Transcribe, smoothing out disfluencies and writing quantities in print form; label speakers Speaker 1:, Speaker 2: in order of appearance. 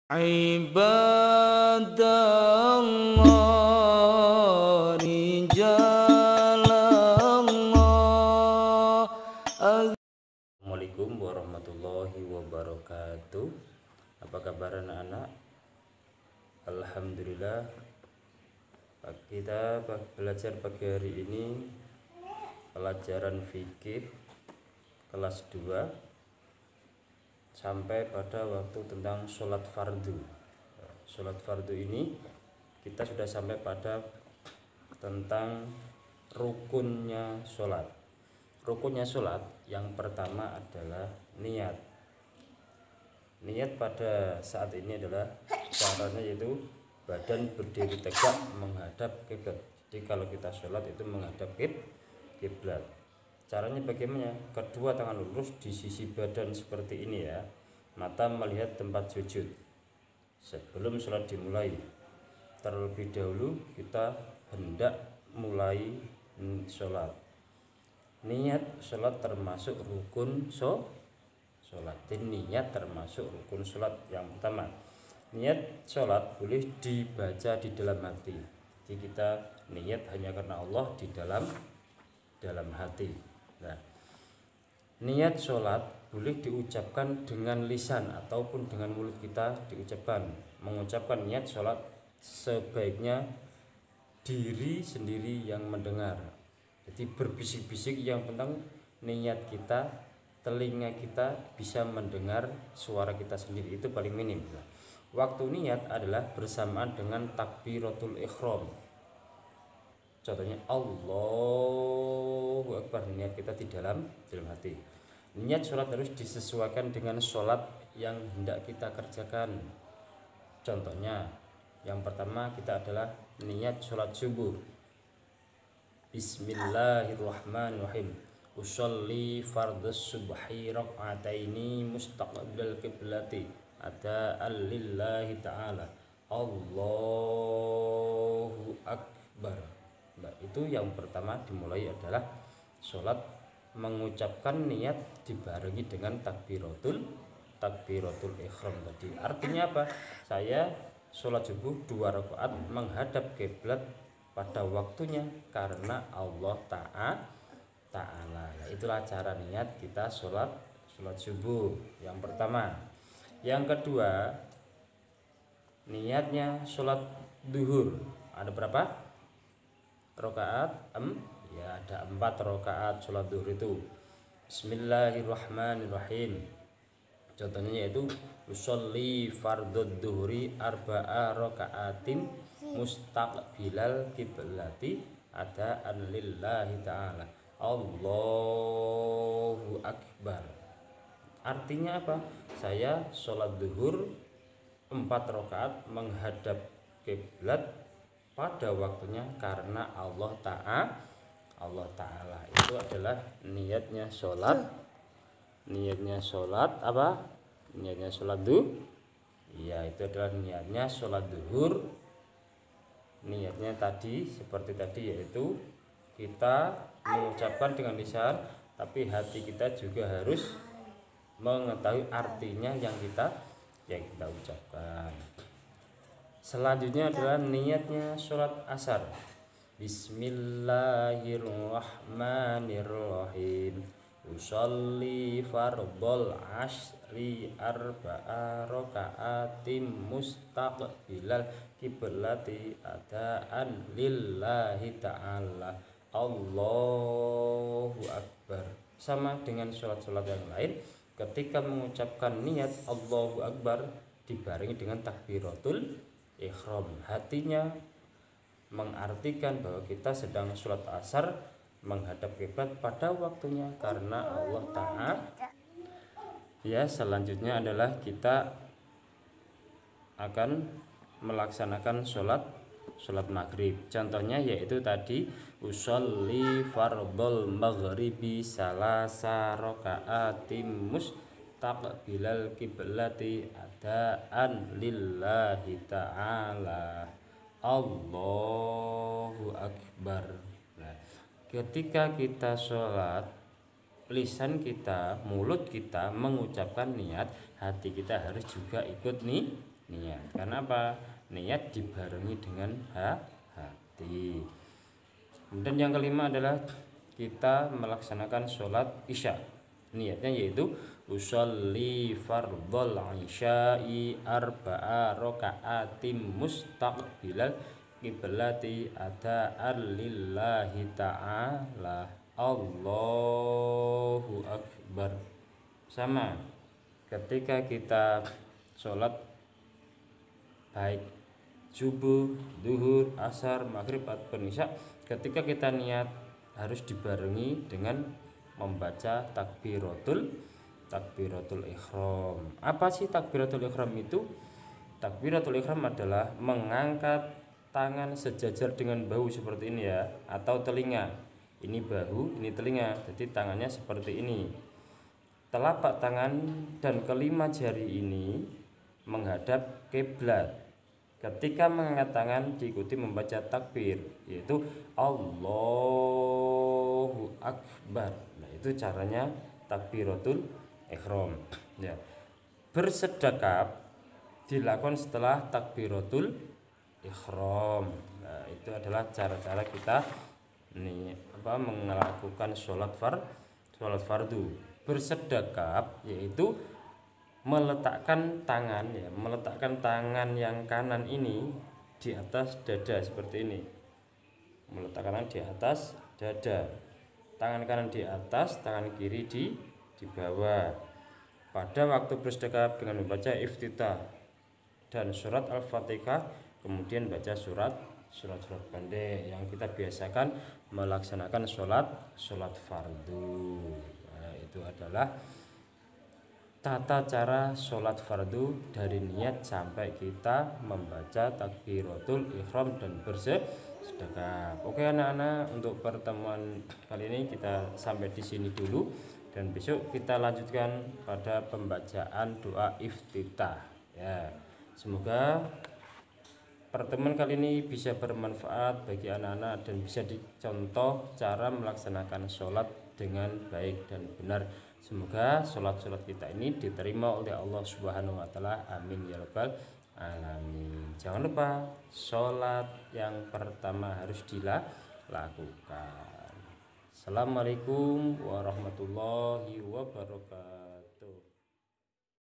Speaker 1: Ibadallah rijalallah. Assalamualaikum warahmatullahi wabarakatuh. Apa kabar anak-anak? Alhamdulillah, kita belajar pagi hari ini pelajaran fikih kelas 2 sampai pada waktu tentang sholat fardu. Sholat fardu ini kita sudah sampai pada tentang rukunnya sholat. Rukunnya sholat yang pertama adalah niat. Niat pada saat ini adalah caranya yaitu badan berdiri tegak menghadap kiblat. Jadi kalau kita sholat itu menghadap kiblat. Caranya bagaimana? Kedua tangan lurus di sisi badan seperti ini ya. Mata melihat tempat sujud. Sebelum sholat dimulai, terlebih dahulu kita hendak mulai sholat. Niat sholat termasuk rukun sholat. Niat termasuk rukun sholat yang pertama. Niat sholat boleh dibaca di dalam hati. Jadi kita niat hanya karena Allah di dalam hati. Nah, niat sholat boleh diucapkan dengan lisan ataupun dengan mulut kita diucapkan. Mengucapkan niat sholat sebaiknya diri sendiri yang mendengar. Jadi berbisik-bisik, yang penting niat kita, telinga kita bisa mendengar suara kita sendiri, itu paling minim. Waktu niat adalah bersamaan dengan takbiratul ihram. Contohnya Allahu Akbar, niat kita di dalam hati. Niat sholat harus disesuaikan dengan sholat yang hendak kita kerjakan. Contohnya yang pertama kita adalah niat sholat subuh. Bismillahirrahmanirrahim. Usolli fardhu subhi rak'ataini mustaqbilal qiblati ada'an lillahi ta'ala. Allahu Akbar. Nah, itu yang pertama dimulai adalah sholat mengucapkan niat dibarengi dengan takbiratul ihram tadi. Artinya apa? Saya sholat subuh 2 rakaat menghadap kiblat pada waktunya karena Allah Ta'ala. Nah, itulah cara niat kita sholat subuh yang pertama. Yang kedua, niatnya sholat duhur. Ada berapa rakaat? Ya, ada 4 rakaat sholat duhur itu. Bismillahirrahmanirrahim. Contohnya yaitu usolli fardud duhri arba'a raka'atin mustaqbilal kiblati ada'an lillahi ta'ala. Allahu Akbar. Artinya apa? Saya sholat duhur 4 rakaat menghadap kiblat pada waktunya karena Allah Ta'ala. Itu adalah niatnya sholat. Niatnya sholat apa? Niatnya sholat ya, itu adalah niatnya sholat duhur. Niatnya tadi seperti tadi, yaitu kita mengucapkan dengan lisan, tapi hati kita juga harus mengetahui artinya yang kita ucapkan. Selanjutnya adalah niatnya sholat asar. Bismillahirrahmanirrahim. Usolli fardhol asri arba'a raka'atim mustaqbilal kiblati ada'an lillahi ta'ala. Allahu Akbar. Sama dengan sholat-sholat yang lain, ketika mengucapkan niat Allahu Akbar dibarengi dengan takbiratul ihram, hatinya mengartikan bahwa kita sedang sholat asar menghadap kiblat pada waktunya karena Allah Ta'ala. Ya, selanjutnya adalah kita akan melaksanakan sholat maghrib. Contohnya yaitu tadi usolli fardhol maghribi salasa raka'atim mustaqbilal kiblati ada'an lillahi ta'ala. Allahu Akbar. Nah, ketika kita sholat, lisan kita, mulut kita mengucapkan niat, hati kita harus juga ikut niat. Karena apa? Niat dibarengi dengan hati. Kemudian yang kelima adalah kita melaksanakan sholat isya. Niatnya yaitu usolli fardhol isya'i arba'a raka'atim mustaqbilal qiblati ada'an lillahi ta'ala. Allahu akbar. Sama ketika kita sholat baik subuh, duhur, asar, maghrib ataupun isya, ketika kita niat harus dibarengi dengan membaca takbiratul ihram. Apa sih takbiratul ihram itu? Takbiratul ihram adalah mengangkat tangan sejajar dengan bahu seperti ini ya, atau telinga. Ini bahu, ini telinga. Jadi tangannya seperti ini. Telapak tangan dan kelima jari ini menghadap kiblat. Ketika mengangkat tangan diikuti membaca takbir, yaitu Allahu akbar. Nah, itu caranya takbiratul ihram. Ya. Bersedekap dilakukan setelah takbiratul ihram. Nah, itu adalah cara-cara kita melakukan sholat fardu. Bersedekap yaitu meletakkan tangan yang kanan ini di atas dada seperti ini. Meletakkan tangan di atas dada. Tangan kanan di atas, tangan kiri di bawah. Pada waktu bersedekap dengan membaca iftitah dan surat Al-Fatihah, kemudian baca surat pendek yang kita biasakan melaksanakan sholat fardu. Nah, itu adalah tata cara sholat fardu dari niat sampai kita membaca takbiratul ihram dan bersedekap. Oke anak-anak, untuk pertemuan kali ini kita sampai di sini dulu, dan besok kita lanjutkan pada pembacaan doa iftitah ya. Semoga pertemuan kali ini bisa bermanfaat bagi anak-anak dan bisa dicontoh cara melaksanakan sholat dengan baik dan benar. Semoga sholat kita ini diterima oleh Allah Subhanahu wa Ta'ala. Amin ya rabbal alamin. Jangan lupa sholat yang pertama harus dilakukan. Assalamualaikum warahmatullahi wabarakatuh.